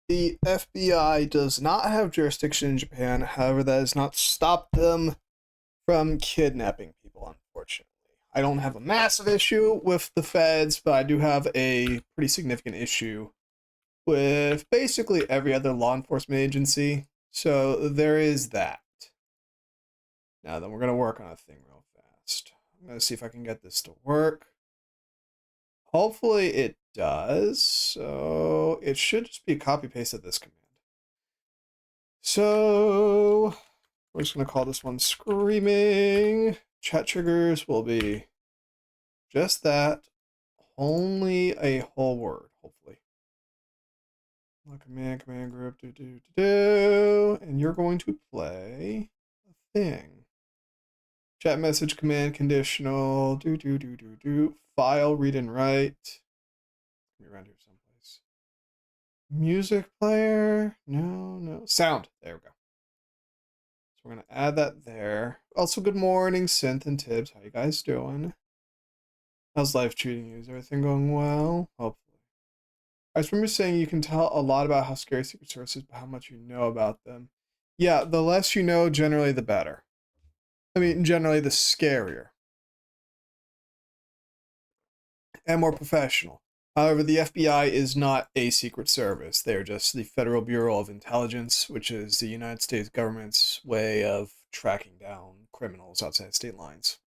The FBI does not have jurisdiction in Japan. However, that has not stopped them from kidnapping people, unfortunately. I don't have a massive issue with the feds, but I do have a pretty significant issue with basically every other law enforcement agency. So there is that. Now then, we're going to work on a thing real fast. I'm going to see if I can get this to work. Hopefully it does. So it should just be a copy paste of this command. So we're just going to call this one screaming. Chat triggers will be just that. Only a whole word, hopefully. Command group, and you're going to play a thing. Chat message command conditional, file read and write. Let me around here someplace. Music player, no, sound. There we go. So we're gonna add that there. Also, good morning, Synth and Tibbs. How you guys doing? How's life treating you? Is everything going well? Hopefully. I remember saying you can tell a lot about how scary Secret Service is, but how much you know about them. Yeah, the less you know, generally the better. I mean, generally the scarier. And more professional. However, the FBI is not a secret service. They're just the Federal Bureau of Intelligence, which is the United States government's way of tracking down criminals outside state lines.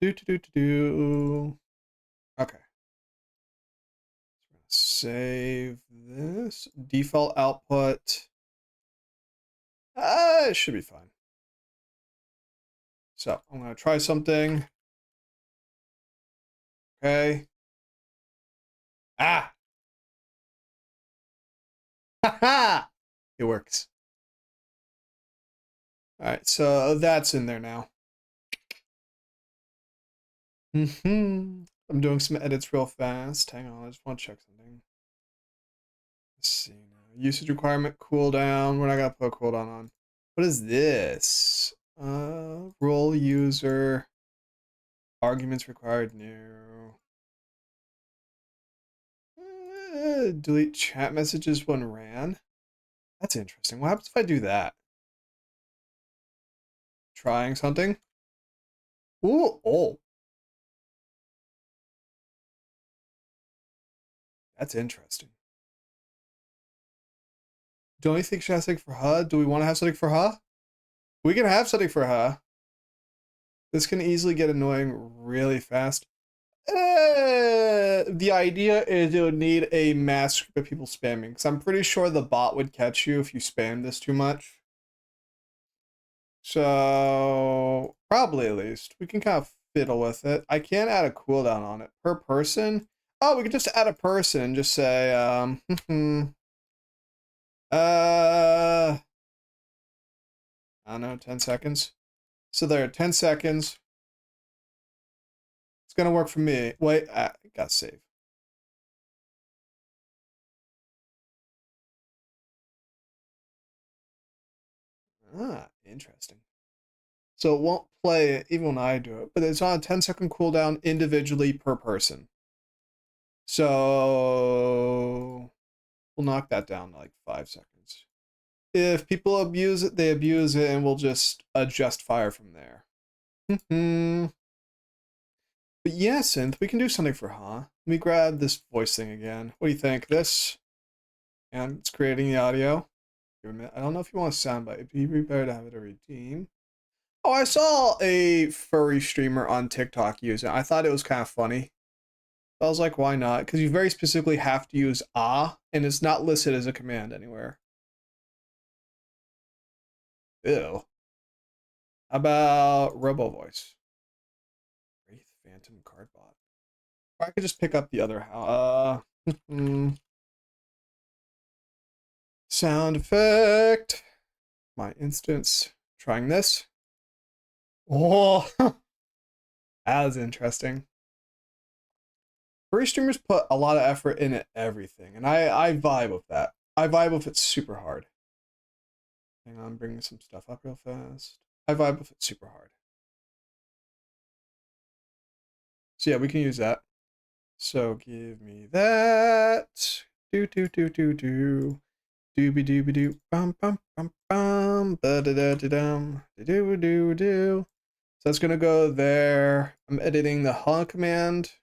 Okay. Save this. Default output. It should be fine. So I'm going to try something. Okay. Ah! Ha! It works. All right, so that's in there now. I'm doing some edits real fast. Hang on, I just want to check something. Let's see now. Usage requirement cooldown. We're not gonna put a cooldown on. What is this? Role user. Arguments required. No. Delete chat messages when ran. That's interesting. What happens if I do that? Trying something. Ooh, oh. That's interesting. Don't you think she has something for her? Do we want to have something for her? We can have something for her. This can easily get annoying really fast. The idea is it would need a mass group of people spamming, because I'm pretty sure the bot would catch you if you spam this too much. So, probably at least. We can kind of fiddle with it. I can add a cooldown on it per person. Oh, we could just add a person and just say, I don't know, 10 seconds. So there, 10 seconds. It's gonna work for me. Wait, I got save. Ah, interesting. So it won't play even when I do it, but it's on a 10-second cooldown individually per person. So we'll knock that down to like 5 seconds. If people abuse it, they abuse it, and we'll just adjust fire from there. But yeah, Synth, we can do something for Let me grab this voice thing again. What do you think? This? And it's creating the audio. I don't know if you want a soundbite. It'd be better to have it a redeem. Oh, I saw a furry streamer on TikTok use it. I thought it was kind of funny. I was like, why not? Because you very specifically have to use and it's not listed as a command anywhere. Ew. How about Robo Voice? Wraith Phantom Cardbot. Or I could just pick up the other sound effect. My instance. Trying this. Oh, that was interesting. Furry streamers put a lot of effort into everything, and I vibe with that. I vibe with it super hard. Hang on, I'm bringing some stuff up real fast. I vibe with it super hard. So yeah, we can use that. So give me that. Do do do do do. Dooby dooby doo. Bum bum bum bum. Ba da da da dum. Do do do. So that's gonna go there. I'm editing the HUN command.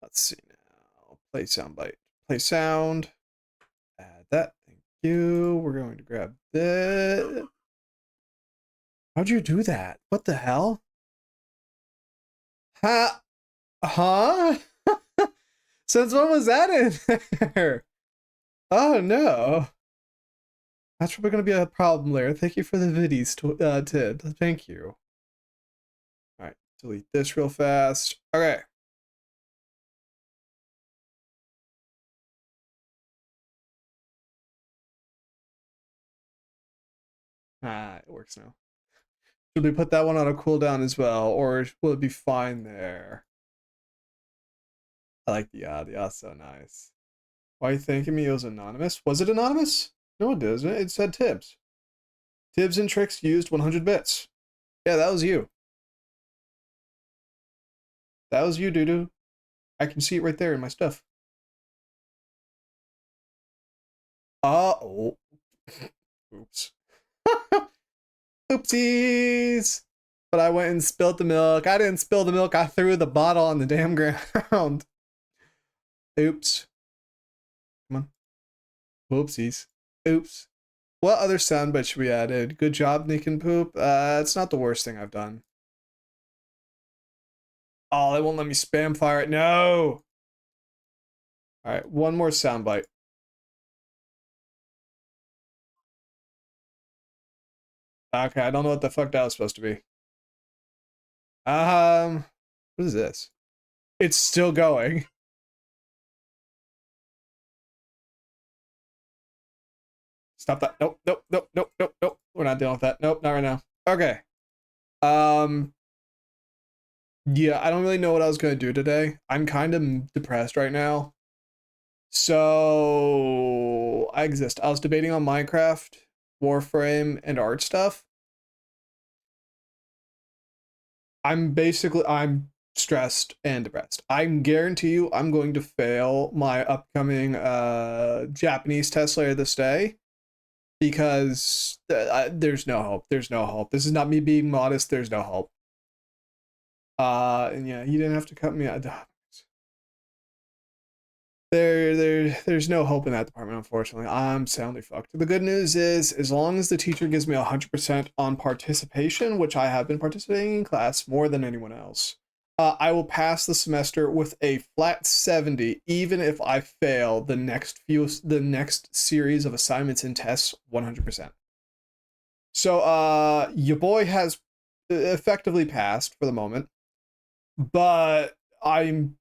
Let's see now. Play soundbite. Play sound. Add that. Thank you. We're going to grab this. How'd you do that? What the hell? Ha! Huh? Since when was that in there? Oh no. That's probably going to be a problem later. Thank you for the viddies, Tid. Thank you. All right, delete this real fast. Okay. Ah, it works now. Should we put that one on a cooldown as well, or will it be fine there? I like the odds, so nice. Why are you thanking me? It was anonymous. Was it anonymous? No, it doesn't. It said Tibbs. Tibbs and Tricks used 100 bits. Yeah, that was you. That was you, doo-doo. I can see it right there in my stuff. Oh. Oops. Oopsies. But I went and spilled the milk. I didn't spill the milk. I threw the bottle on the damn ground. Oops. Come on. Whoopsies. Oops. What other soundbite should we add in? Good job, Nick and Poop. It's not the worst thing I've done. Oh, they won't let me spam fire it. No. All right, one more soundbite. Okay, I don't know what the fuck that was supposed to be. What is this? It's still going. Stop that. Nope, nope, nope, nope, nope, nope. We're not dealing with that. Nope, not right now. Okay. Yeah, I don't really know what I was gonna do today. I'm kind of depressed right now. So I exist. I was debating on Minecraft, Warframe, and art stuff. I'm stressed and depressed. I guarantee you I'm going to fail my upcoming Japanese test later this day because there's no hope. There's no hope. This is not me being modest. There's no hope. And yeah, you didn't have to cut me out. There's no hope in that department, unfortunately. I'm soundly fucked. The good news is, as long as the teacher gives me 100% on participation, which I have been participating in class more than anyone else, I will pass the semester with a flat 70, even if I fail the next series of assignments and tests 100%. So, your boy has effectively passed for the moment, but I'm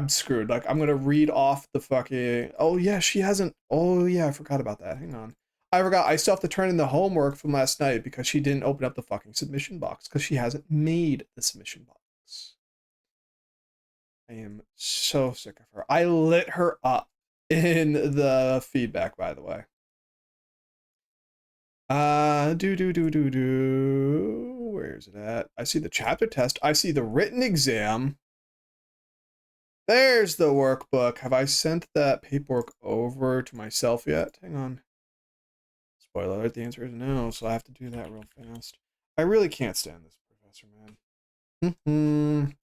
screwed. Like, I'm gonna read off the fucking. Oh yeah, she hasn't. Oh yeah, I forgot about that. Hang on. I forgot. I still have to turn in the homework from last night because she didn't open up the fucking submission box because she hasn't made the submission box. I am so sick of her. I lit her up in the feedback, by the way. Where's it at? I see the chapter test. I see the written exam. There's the workbook. Have I sent that paperwork over to myself yet? Hang on. Spoiler alert, the answer is no, so I have to do that real fast. I really can't stand this professor, man.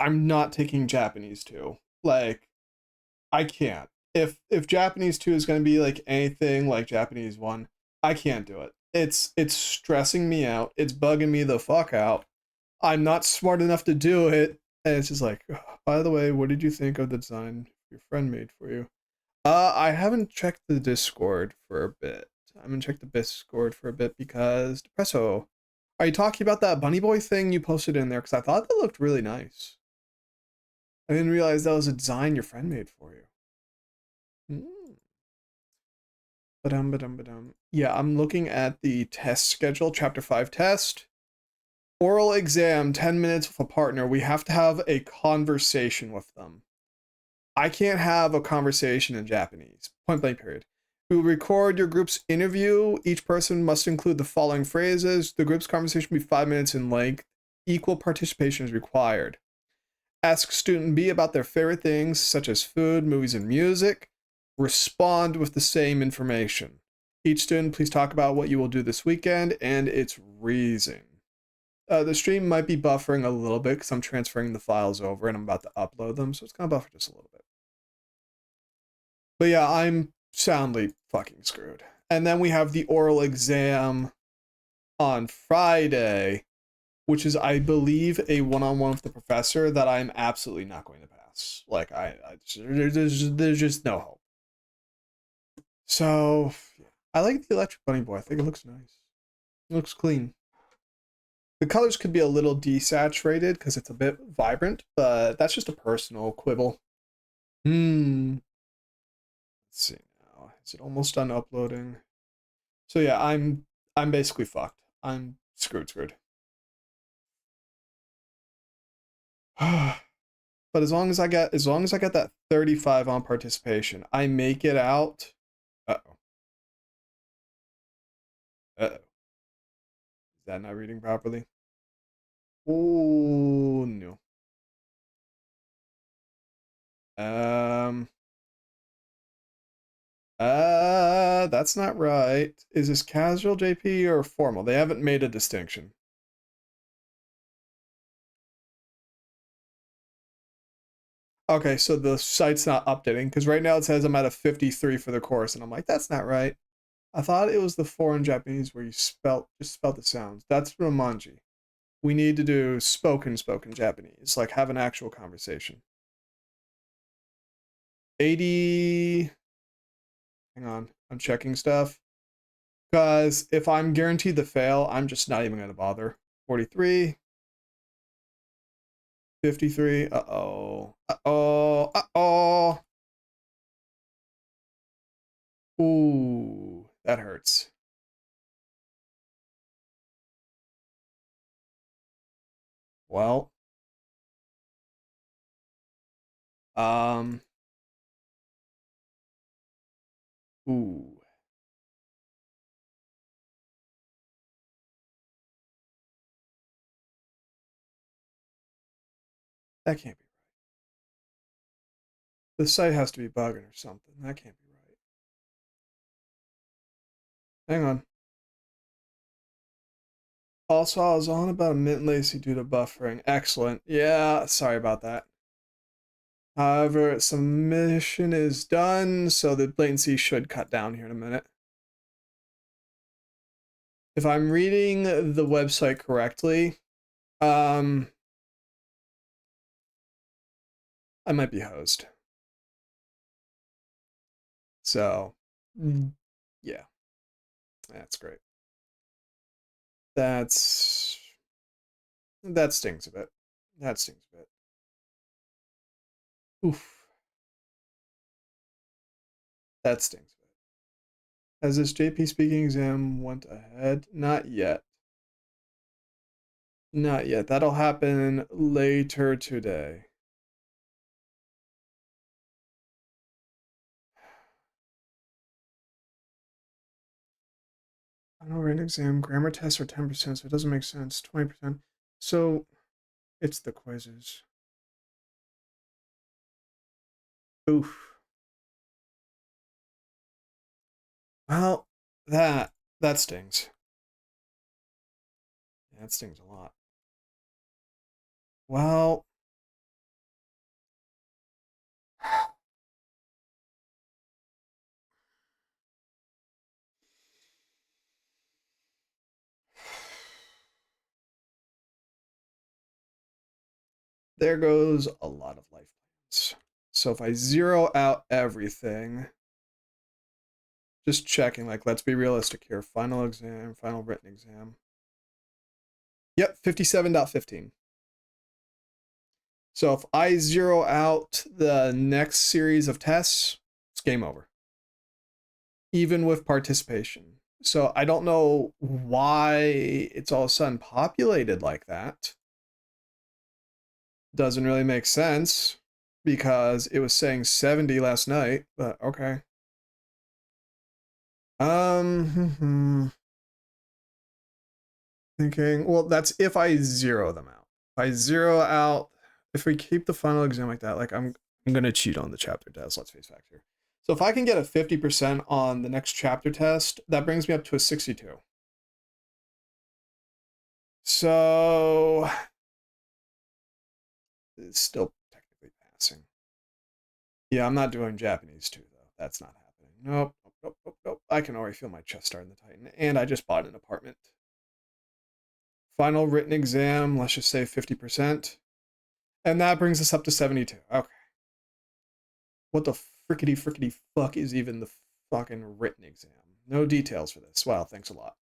I'm not taking Japanese 2. Like, I can't. If Japanese 2 is gonna be like anything like Japanese 1, I can't do it. It's stressing me out. It's bugging me the fuck out. I'm not smart enough to do it. And it's just like, oh, by the way, what did you think of the design your friend made for you? I haven't checked the Discord for a bit. I haven't checked the Discord for a bit because Depresso. Are you talking about that Bunny Boy thing you posted in there? Because I thought that looked really nice. I didn't realize that was a design your friend made for you. Ba-dum. Yeah, I'm looking at the test schedule, Chapter 5 test. Oral exam, 10 minutes with a partner. We have to have a conversation with them. I can't have a conversation in Japanese. Point blank period. We will record your group's interview. Each person must include the following phrases. The group's conversation will be 5 minutes in length. Equal participation is required. Ask student B about their favorite things, such as food, movies, and music. Respond with the same information. Each student, please talk about what you will do this weekend and its reason. The stream might be buffering a little bit because I'm transferring the files over and I'm about to upload them, so it's gonna buffer just a little bit. But yeah, I'm soundly fucking screwed. And then we have the oral exam on Friday, which is, I believe, a one-on-one with the professor that I'm absolutely not going to pass. Like, there's just no hope. So, I like the Electric Bunny Boy. I think it looks nice. It looks clean. The colors could be a little desaturated because it's a bit vibrant, but that's just a personal quibble. Let's see now. Is it almost done uploading? So yeah, I'm basically fucked. I'm screwed. But as long as I get that 35 on participation, I make it out. Uh-oh. Uh-oh. Is that not reading properly? Oh no. That's not right. Is this casual JP or formal? They haven't made a distinction. Okay, so the site's not updating because right now it says I'm at a 53 for the course, and I'm like, that's not right. I thought it was the foreign Japanese where you just spell the sounds. That's Romanji. We need to do spoken Japanese, like have an actual conversation. 80. Hang on, I'm checking stuff. Because if I'm guaranteed the fail, I'm just not even going to bother. 43. 53. Uh-oh. Uh-oh. Uh-oh. Ooh, that hurts. Well. Ooh. That can't be right. The site has to be bugging or something. That can't be right. Hang on. Also, I was on about a mint lacy due to buffering. Excellent. Yeah, sorry about that. However, submission is done, so the latency should cut down here in a minute. If I'm reading the website correctly, I might be hosed. So, yeah, that's great. That stings a bit. That stings a bit. Oof. That stings a bit. Has this JP speaking exam went ahead? Not yet. Not yet. That'll happen later today. I know written exam, grammar tests are 10%, so it doesn't make sense. 20%. So it's the quizzes. Oof. Well, that stings. That stings a lot. Well, there goes a lot of life plans. So if I zero out everything, just checking, like, let's be realistic here. Final exam, final written exam. Yep, 57.15. So if I zero out the next series of tests, it's game over. Even with participation. So I don't know why it's all of a sudden populated like that. Doesn't really make sense because it was saying 70 last night, but okay. Thinking, well, that's if I zero them out. If I zero out if we keep the final exam like that, like I'm gonna cheat on the chapter test, let's face facts here. So if I can get a 50% on the next chapter test, that brings me up to a 62. So it's still technically passing. Yeah, I'm not doing Japanese too, though. That's not happening. Nope, nope, nope, nope. I can already feel my chest starting to tighten. And I just bought an apartment. Final written exam, let's just say 50%. And that brings us up to 72. Okay. What the frickety fuck is even the fucking written exam? No details for this. Wow, thanks a lot.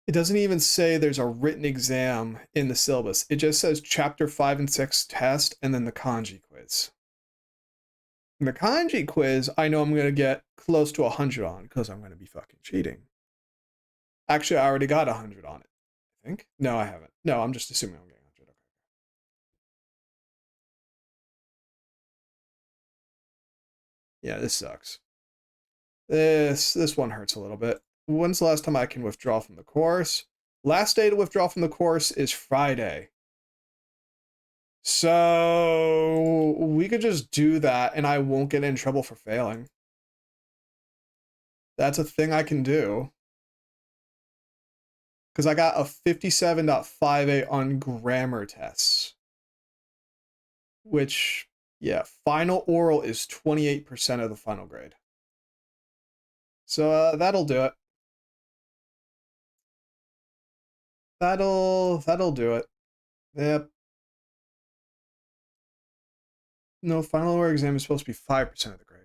It doesn't even say there's a written exam in the syllabus. It just says chapter 5 and 6 test and then the kanji quiz. And the kanji quiz, I know I'm going to get close to 100 on because I'm going to be fucking cheating. Actually, I already got 100 on it, I think. No, I haven't. No, I'm just assuming I'm getting 100. Okay. Yeah, this sucks. This one hurts a little bit. When's the last time I can withdraw from the course? Last day to withdraw from the course is Friday. So we could just do that and I won't get in trouble for failing. That's a thing I can do. Because I got a 57.58 on grammar tests. Which, yeah, final oral is 28% of the final grade. So that'll do it. That'll do it. Yep. No, final oral exam is supposed to be 5% of the grade.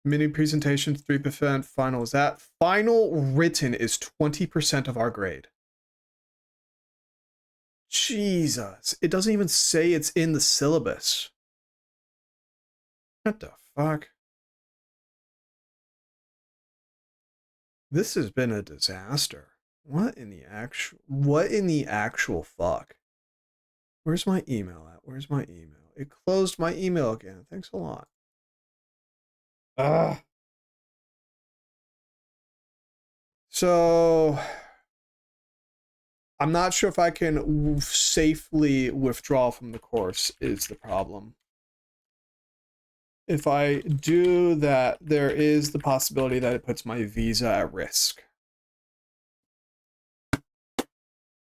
Mini presentation, 3%. Final is that. Final written is 20% of our grade. Jesus. It doesn't even say it's in the syllabus. What the fuck? This has been a disaster. What in the actual fuck? Where's my email at? Where's my email? It closed my email again. Thanks a lot. So I'm not sure if I can safely withdraw from the course is the problem. If I do that, there is the possibility that it puts my visa at risk.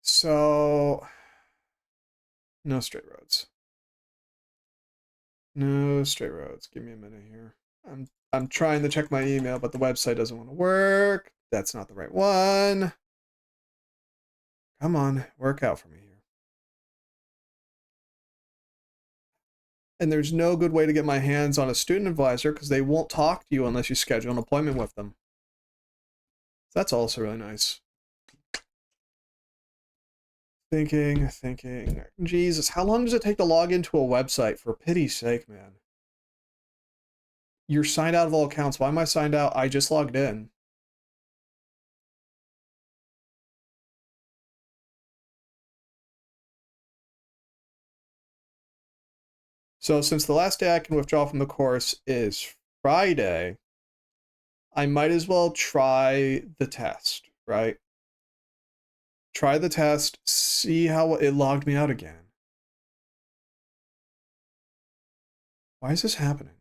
So no straight roads. No straight roads. Give me a minute here. I'm trying to check my email, but the website doesn't want to work. That's not the right one. Come on, work out for me here. And there's no good way to get my hands on a student advisor because they won't talk to you unless you schedule an appointment with them. That's also really nice. Thinking. Jesus, how long does it take to log into a website? For pity's sake, man. You're signed out of all accounts. Why am I signed out? I just logged in. So since the last day I can withdraw from the course is Friday, I might as well try the test, right? Try the test, see how it logged me out again. Why is this happening?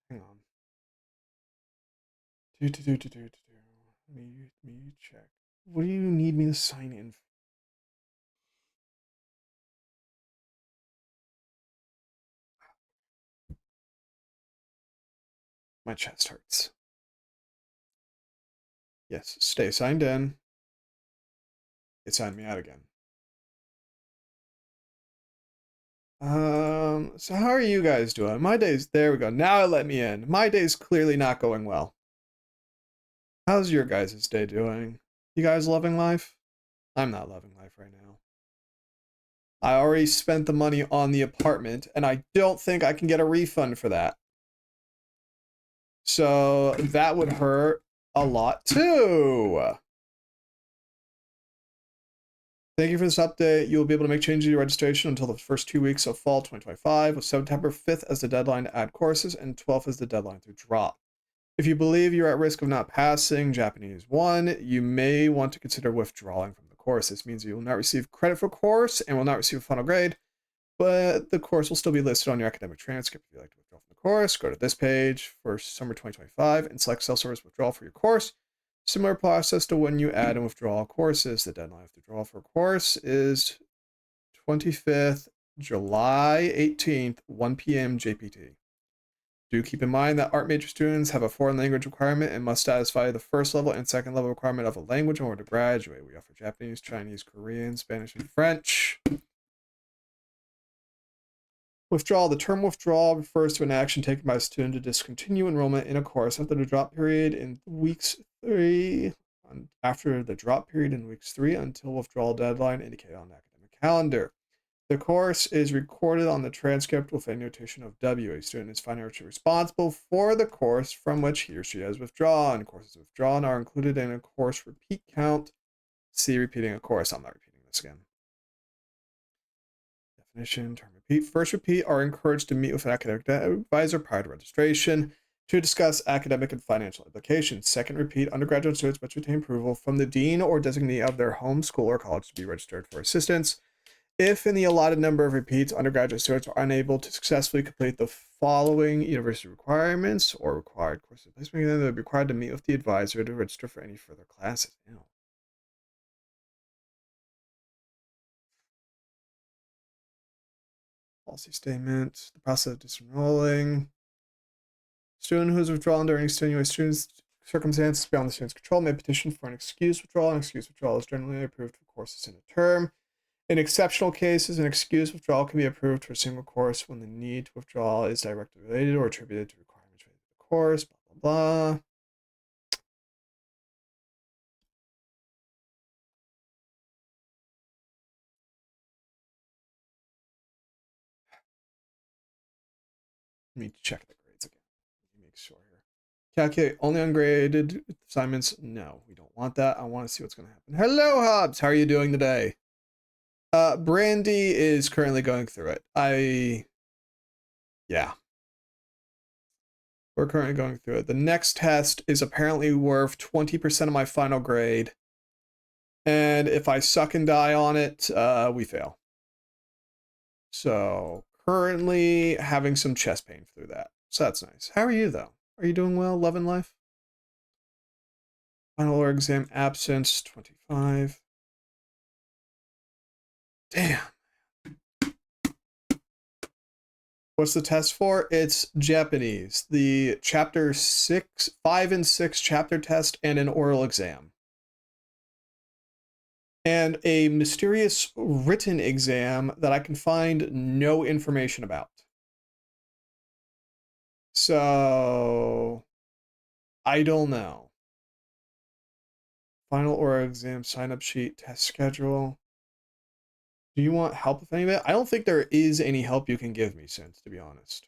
Hang on. Me check. What do you need me to sign in for? My chest hurts. Yes, stay signed in. It signed me out again. So how are you guys doing? My day's, there we go. Now it let me in. My day's clearly not going well. How's your guys' day doing? You guys loving life? I'm not loving life right now. I already spent the money on the apartment, and I don't think I can get a refund for that. So that would hurt a lot too. Thank you for this update. You will be able to make changes to your registration until the first 2 weeks of fall 2025, with September 5th as the deadline to add courses and 12th as the deadline to drop. If you believe you're at risk of not passing Japanese 1, you may want to consider withdrawing from the course. This means you will not receive credit for course and will not receive a final grade, but the course will still be listed on your academic transcript. If you'd like to withdraw from the course, go to this page for summer 2025 and select self-service withdrawal for your course. Similar process to when you add and withdraw courses. The deadline of withdrawal for a course is 25th, July 18th, 1 p.m. JPT. Do keep in mind that art major students have a foreign language requirement and must satisfy the first level and second level requirement of a language in order to graduate. We offer Japanese, Chinese, Korean, Spanish, and French. Withdrawal. The term withdrawal refers to an action taken by a student to discontinue enrollment in a course after the drop period in weeks 3, after the drop period in weeks 3 until withdrawal deadline indicated on the academic calendar. The course is recorded on the transcript with a notation of W. A student is financially responsible for the course from which he or she has withdrawn. Courses withdrawn are included in a course repeat count. See repeating a course. I'm not repeating this again. Definition, term repeat. First repeat are encouraged to meet with an academic advisor prior to registration to discuss academic and financial implications. Second repeat, undergraduate students must obtain approval from the dean or designee of their home school or college to be registered for assistance. If in the allotted number of repeats, undergraduate students are unable to successfully complete the following university requirements or required course placement, then they're required to meet with the advisor to register for any further classes. Ew. Policy statement, the process of disenrolling. Student who is withdrawn during extenuating circumstances beyond the student's control may petition for an excused withdrawal. An excused withdrawal is generally approved for courses in a term. In exceptional cases, an excused withdrawal can be approved for a single course when the need to withdraw is directly related or attributed to requirements related to the course, blah, blah, blah. Let me check the grades again. Let me make sure here. Calculate only ungraded assignments. No, we don't want that. I want to see what's going to happen. Hello, Hobbs. How are you doing today? Brandy is currently going through it. Yeah. We're currently going through it. The next test is apparently worth 20% of my final grade. And if I suck and die on it, we fail. So currently having some chest pain through that. So that's nice. How are you, though? Are you doing well? Loving life? Final oral exam absence, 25. Damn. What's the test for? It's Japanese. The chapter 5 and 6 chapter test and an oral exam. And a mysterious written exam that I can find no information about. So I don't know. Final oral exam sign-up sheet, test schedule. Do you want help with any of it? I don't think there is any help you can give me, since, to be honest.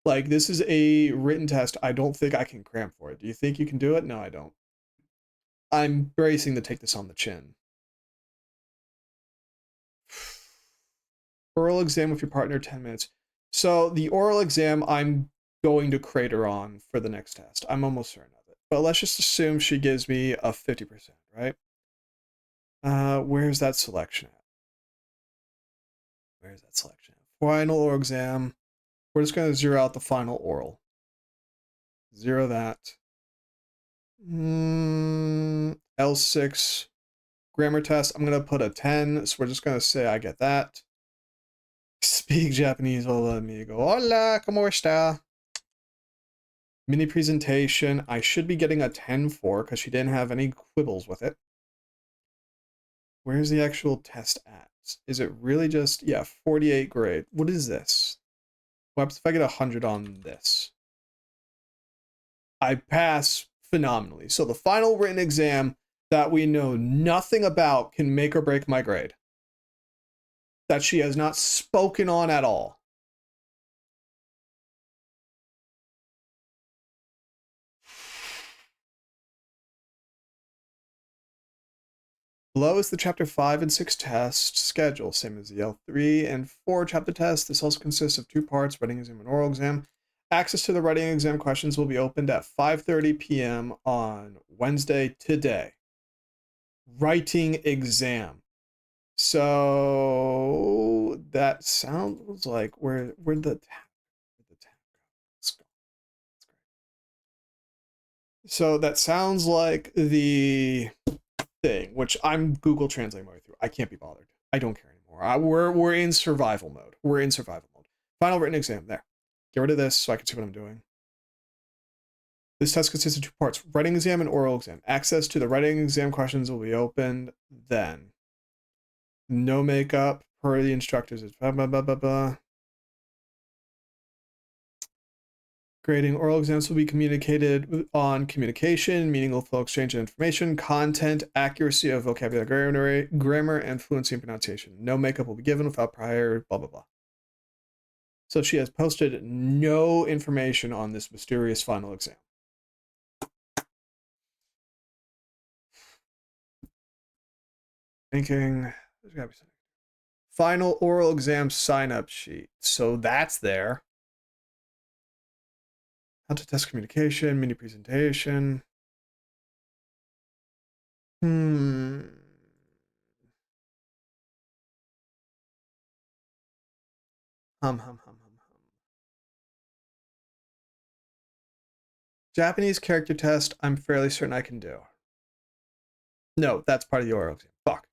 Like, this is a written test. I don't think I can cram for it. Do you think you can do it? No, I don't. I'm bracing to take this on the chin. Oral exam with your partner, 10 minutes. So the oral exam, I'm going to crater on for the next test. I'm almost certain of it. But let's just assume she gives me a 50%, right? Where's that selection at? Where's that selection at? Final oral exam. We're just going to zero out the final oral. Zero that. L6 grammar test. I'm going to put a 10. So we're just going to say I get that. Speak Japanese. Hola, amigo. Hola, ¿cómo está? Mini presentation. I should be getting a 10 for because she didn't have any quibbles with it. Where's the actual test at? Is it really just, yeah, 48 grade. What is this? What happens if I get 100 on this? I pass phenomenally. So the final written exam that we know nothing about can make or break my grade. That she has not spoken on at all. Below is the Chapter 5 and 6 test schedule, same as the L3 and 4 chapter test. This also consists of 2 parts, writing exam and oral exam. Access to the writing exam questions will be opened at 5:30 p.m. on Wednesday today. Writing exam. So that sounds like where the tab let's go. So that sounds like the thing, which I'm Google translating my way through. I can't be bothered. I don't care anymore. We're in survival mode. We're in survival mode. Final written exam. There. Get rid of this so I can see what I'm doing. This test consists of 2 parts: writing exam and oral exam. Access to the writing exam questions will be opened then. No makeup per the instructors. It's blah, blah, blah, blah, blah. Grading oral exams will be communicated on communication, meaningful exchange of information, content, accuracy of vocabulary, grammar, and fluency in pronunciation. No makeup will be given without prior blah, blah, blah. So she has posted no information on this mysterious final exam. Thinking, there's gotta be something. Final oral exam sign-up sheet. So that's there. How to test communication, mini presentation. Hum. Japanese character test, I'm fairly certain I can do. No, that's part of the oral exam. Fuck.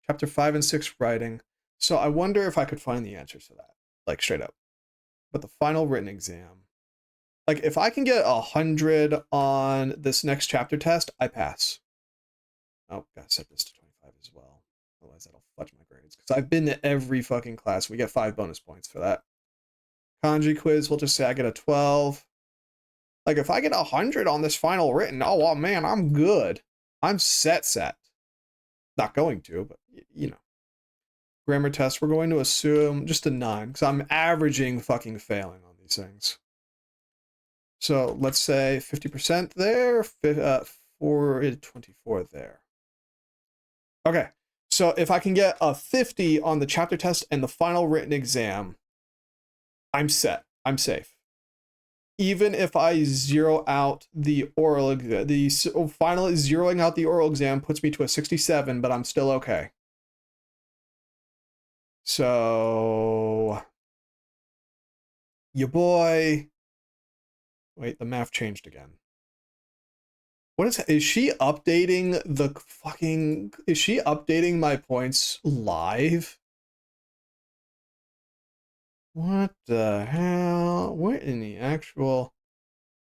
Chapter 5 and 6 writing. So I wonder if I could find the answers to that. Like, straight up. But the final written exam. Like, if I can get 100 on this next chapter test, I pass. Oh, gotta set this to 25 as well. Otherwise, that'll fudge my grades. Because I've been to every fucking class. We get 5 bonus points for that. Kanji quiz, we'll just say I get a 12. Like, if I get 100 on this final written, oh, well, man, I'm good. I'm set. Not going to, but, you know. Grammar test, we're going to assume just a 9, because I'm averaging fucking failing on these things. So let's say 50% there, 424 there. Okay, so if I can get a 50 on the chapter test and the final written exam, I'm set. I'm safe. Even if I zero out the oral, finally zeroing out the oral exam puts me to a 67, but I'm still okay. So, your boy. Wait, the math changed again. What is she updating the fucking? Is she updating my points live? What the hell? What in the actual?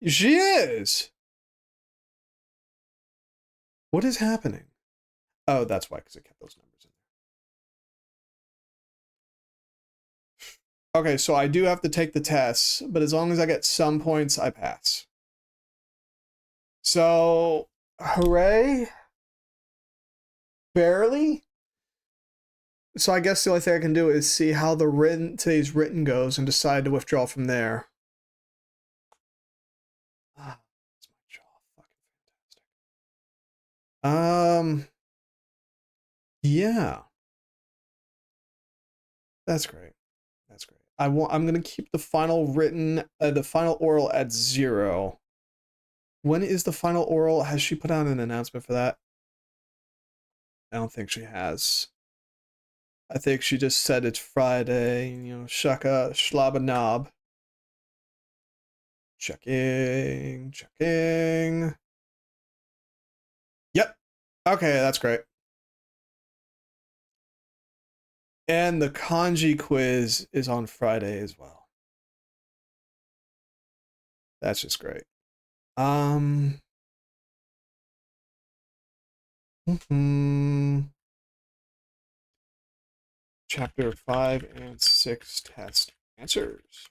She is! What is happening? Oh, that's why, because it kept those numbers in there. Okay, so I do have to take the tests, but as long as I get some points, I pass. So, hooray. Barely. So I guess the only thing I can do is see how today's written goes and decide to withdraw from there. Ah, that's my jaw. Fucking fantastic. Yeah. That's great. That's great. I'm gonna keep the final written, the final oral at 0. When is the final oral? Has she put out an announcement for that? I don't think she has. I think she just said it's Friday, you know, shaka shlaba knob. Checking. Yep. Okay, that's great. And the kanji quiz is on Friday as well. That's just great. Chapter 5 and 6 test answers.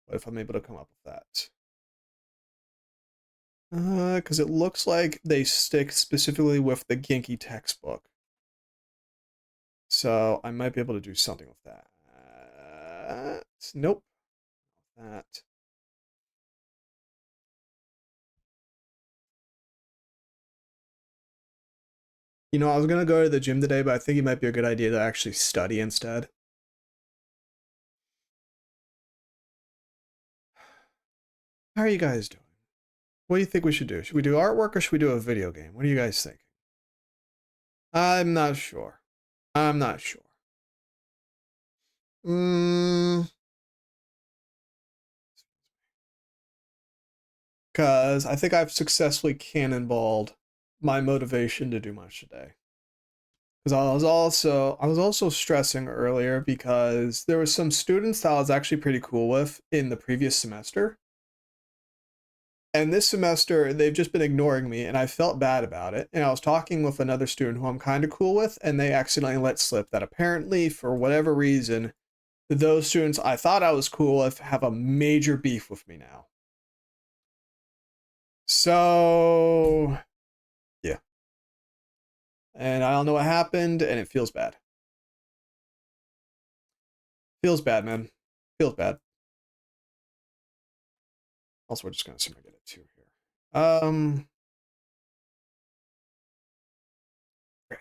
What if I'm able to come up with that? Because it looks like they stick specifically with the Genki textbook. So I might be able to do something with that. Nope. That. You know, I was gonna go to the gym today, but I think it might be a good idea to actually study instead. How are you guys doing? What do you think we should do? Should we do artwork or should we do a video game? What do you guys think? I'm not sure. I'm not sure. Because I think I've successfully cannonballed my motivation to do much today. Because I was also stressing earlier because there were some students that I was actually pretty cool with in the previous semester. And this semester they've just been ignoring me and I felt bad about it. And I was talking with another student who I'm kind of cool with, and they accidentally let slip that apparently for whatever reason those students I thought I was cool with have a major beef with me now. So, yeah. And I don't know what happened, and it feels bad. Feels bad, man. Feels bad. Also, we're just gonna assume I get a 2 here. Frick.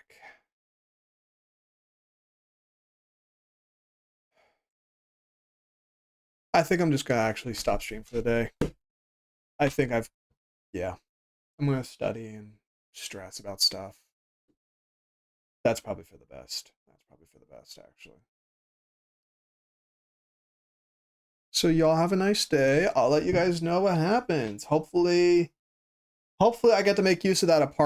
I think I'm just gonna actually stop stream for the day. I think yeah. I'm gonna study and stress about stuff. That's probably for the best. That's probably for the best, actually. So y'all have a nice day. I'll let you guys know what happens. Hopefully I get to make use of that apartment.